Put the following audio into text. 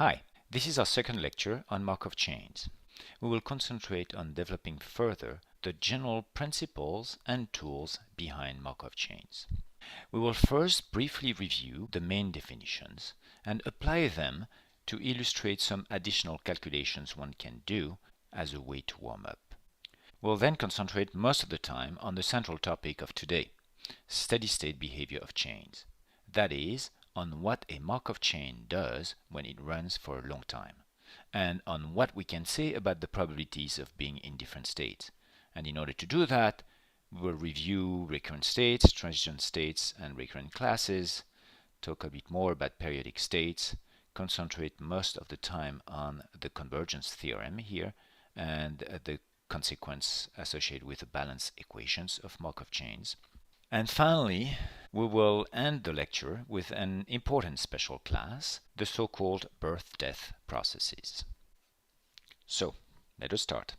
Hi, this is our second lecture on Markov chains. We will concentrate on developing further the general principles and tools behind Markov chains. We will first briefly review the main definitions and apply them to illustrate some additional calculations one can do as a way to warm up. We'll then concentrate most of the time on the central topic of today, steady-state behavior of chains. That is, on what a Markov chain does when it runs for a long time, and on what we can say about the probabilities of being in different states. And in order to do that, we will review recurrent states, transition states, and recurrent classes, talk a bit more about periodic states, concentrate most of the time on the convergence theorem here, and the consequence associated with the balance equations of Markov chains. And finally, we will end the lecture with an important special class, the so-called birth-death processes. So, let us start.